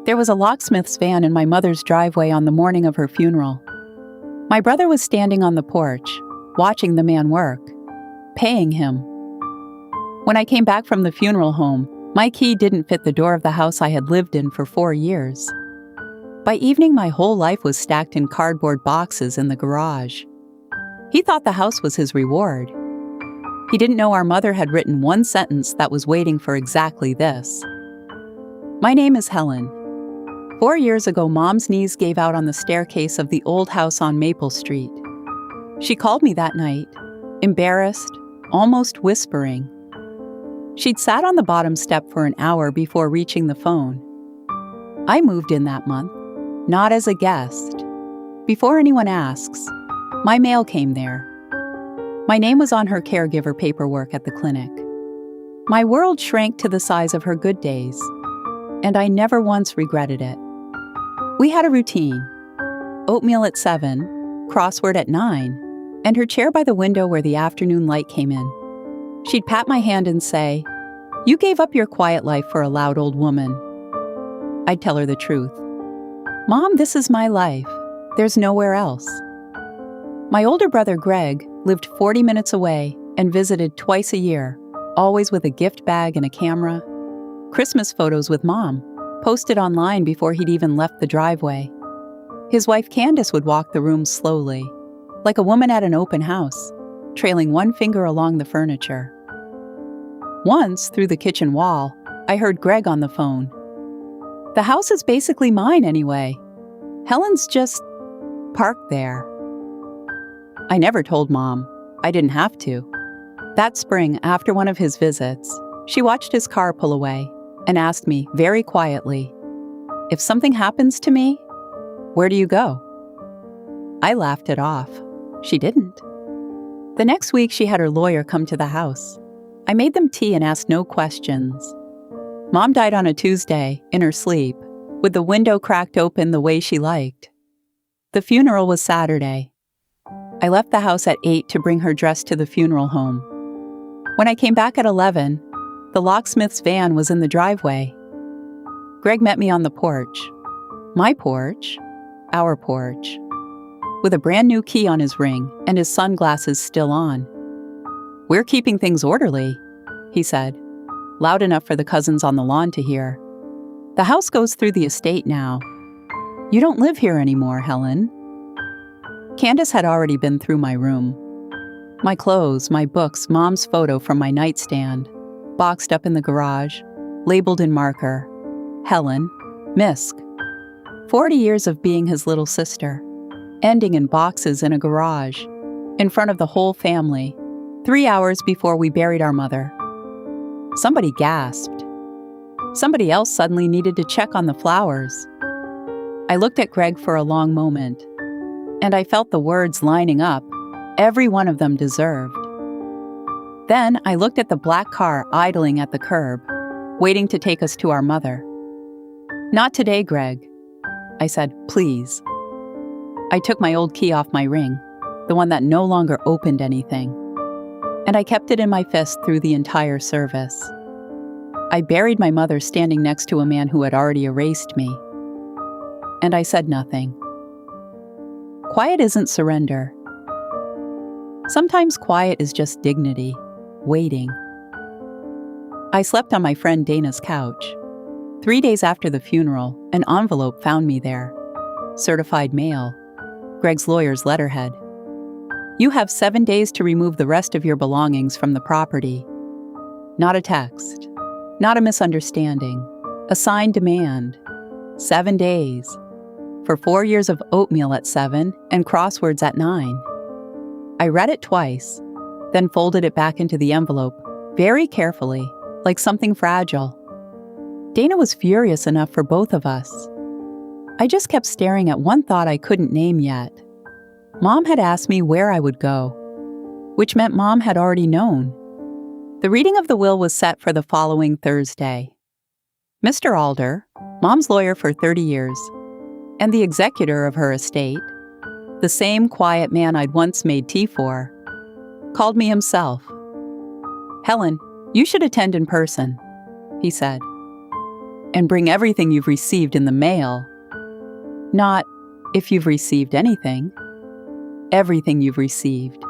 There was a locksmith's van in my mother's driveway on the morning of her funeral. My brother was standing on the porch, watching the man work, paying him. When I came back from the funeral home, my key didn't fit the door of the house I had lived in for 4 years. By evening, my whole life was stacked in cardboard boxes in the garage. He thought the house was his reward. He didn't know our mother had written one sentence that was waiting for exactly this. My name is Helen. 4 years ago, Mom's knees gave out on the staircase of the old house on Maple Street. She called me that night, embarrassed, almost whispering. She'd sat on the bottom step for an hour before reaching the phone. I moved in that month, not as a guest. Before anyone asks, my mail came there. My name was on her caregiver paperwork at the clinic. My world shrank to the size of her good days, and I never once regretted it. We had a routine: oatmeal at 7, crossword at 9, and her chair by the window where the afternoon light came in. She'd pat my hand and say, "You gave up your quiet life for a loud old woman." I'd tell her the truth. "Mom, this is my life. There's nowhere else." My older brother, Greg, lived 40 minutes away and visited twice a year, always with a gift bag and a camera. Christmas photos with Mom, posted online before he'd even left the driveway. His wife Candace would walk the room slowly, like a woman at an open house, trailing one finger along the furniture. Once, through the kitchen wall, I heard Greg on the phone. "The house is basically mine anyway. Helen's just parked there." I never told Mom. I didn't have to. That spring, after one of his visits, she watched his car pull away and asked me very quietly, "If something happens to me, where do you go?" I laughed it off. She didn't. The next week, she had her lawyer come to the house. I made them tea and asked no questions. Mom died on a Tuesday, in her sleep, with the window cracked open the way she liked. The funeral was Saturday. I left the house at 8 to bring her dress to the funeral home. When I came back at 11, the locksmith's van was in the driveway. Greg met me on the porch. My porch, our porch, with a brand new key on his ring and his sunglasses still on. "We're keeping things orderly," he said, loud enough for the cousins on the lawn to hear. "The house goes through the estate now. You don't live here anymore, Helen." Candace had already been through my room. My clothes, my books, Mom's photo from my nightstand, boxed up in the garage, labeled in marker, Helen, Misk. 40 years of being his little sister, ending in boxes in a garage, in front of the whole family, 3 hours before we buried our mother. Somebody gasped. Somebody else suddenly needed to check on the flowers. I looked at Greg for a long moment, and I felt the words lining up, every one of them deserved. Then I looked at the black car idling at the curb, waiting to take us to our mother. "Not today, Greg," I said, "please." I took my old key off my ring, the one that no longer opened anything, and I kept it in my fist through the entire service. I buried my mother standing next to a man who had already erased me, and I said nothing. Quiet isn't surrender. Sometimes quiet is just dignity, waiting. I slept on my friend Dana's couch. 3 days after the funeral, an envelope found me there. Certified mail. Greg's lawyer's letterhead. "You have 7 days to remove the rest of your belongings from the property." Not a text. Not a misunderstanding. A signed demand. 7 days. For 4 years of oatmeal at 7 and crosswords at 9. I read it twice, then folded it back into the envelope, very carefully, like something fragile. Dana was furious enough for both of us. I just kept staring at one thought I couldn't name yet. Mom had asked me where I would go, which meant Mom had already known. The reading of the will was set for the following Thursday. Mr. Alder, Mom's lawyer for 30 years, and the executor of her estate, the same quiet man I'd once made tea for, called me himself. "Helen, you should attend in person," he said. and bring everything you've received in the mail. Not if you've received anything. Everything you've received.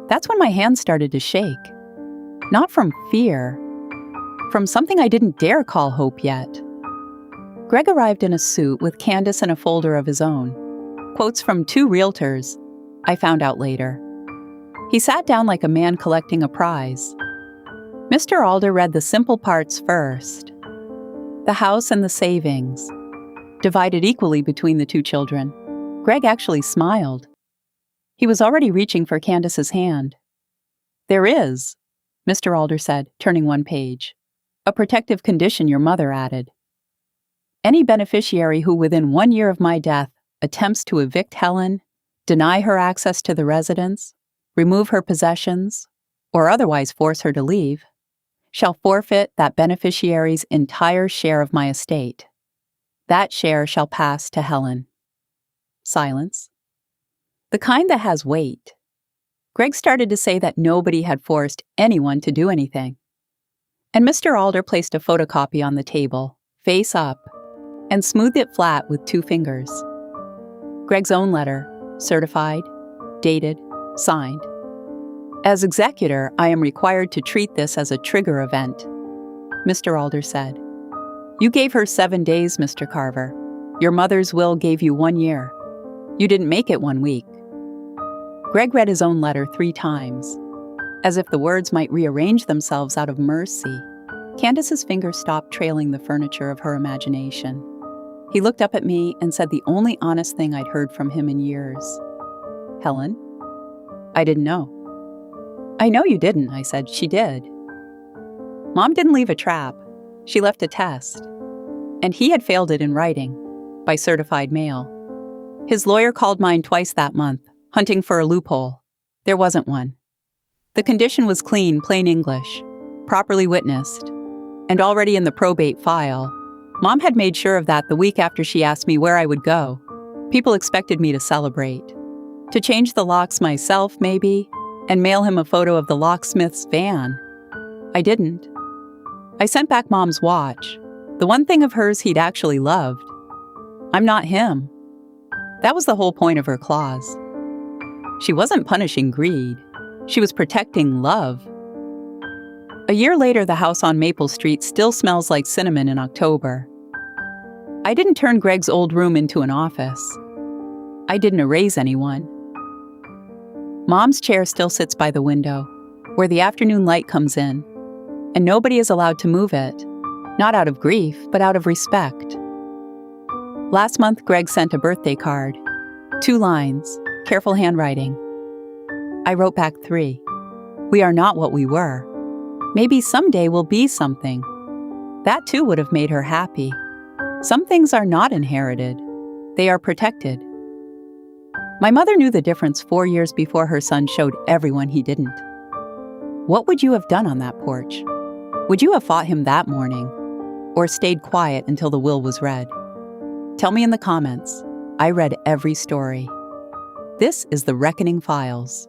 That's when my hands started to shake. Not from fear, from something I didn't dare call hope yet. Greg arrived in a suit with Candace and a folder of his own. Quotes from 2 realtors, I found out later. He sat down like a man collecting a prize. Mr. Alder read the simple parts first. The house and the savings, divided equally between the 2 children. Greg actually smiled. He was already reaching for Candace's hand. There is, Mr. Alder said, turning one page. A protective condition your mother added. Any beneficiary who within 1 year of my death attempts to evict Helen, deny her access to the residence, remove her possessions, or otherwise force her to leave, shall forfeit that beneficiary's entire share of my estate. That share shall pass to Helen. Silence. The kind that has weight. Greg started to say that nobody had forced anyone to do anything. And Mr. Alder placed a photocopy on the table, face up, and smoothed it flat with 2 fingers. Greg's own letter, certified, dated, signed. As executor, I am required to treat this as a trigger event, Mr. Alder said. You gave her 7 days, Mr. Carver. Your mother's will gave you 1 year. You didn't make it 1 week. Greg read his own letter 3 times, as if the words might rearrange themselves out of mercy. Candace's fingers stopped trailing the furniture of her imagination. He looked up at me and said the only honest thing I'd heard from him in years. Helen? I didn't know. I know you didn't, I said. She did. Mom didn't leave a trap. She left a test. And he had failed it in writing, by certified mail. His lawyer called mine twice that month, hunting for a loophole. There wasn't one. The condition was clean, plain English, properly witnessed, and already in the probate file. Mom had made sure of that the week after she asked me where I would go. People expected me to celebrate. To change the locks myself, maybe, and mail him a photo of the locksmith's van. I didn't. I sent back Mom's watch, the one thing of hers he'd actually loved. I'm not him. That was the whole point of her clause. She wasn't punishing greed. She was protecting love. A year later, the house on Maple Street still smells like cinnamon in October. I didn't turn Greg's old room into an office. I didn't erase anyone. Mom's chair still sits by the window, where the afternoon light comes in, and nobody is allowed to move it, not out of grief, but out of respect. Last month, Greg sent a birthday card. 2 lines, careful handwriting. I wrote back 3. We are not what we were. Maybe someday we'll be something. That too would have made her happy. Some things are not inherited. They are protected. My mother knew the difference 4 years before her son showed everyone he didn't. What would you have done on that porch? Would you have fought him that morning? Or stayed quiet until the will was read? Tell me in the comments. I read every story. This is The Reckoning Files.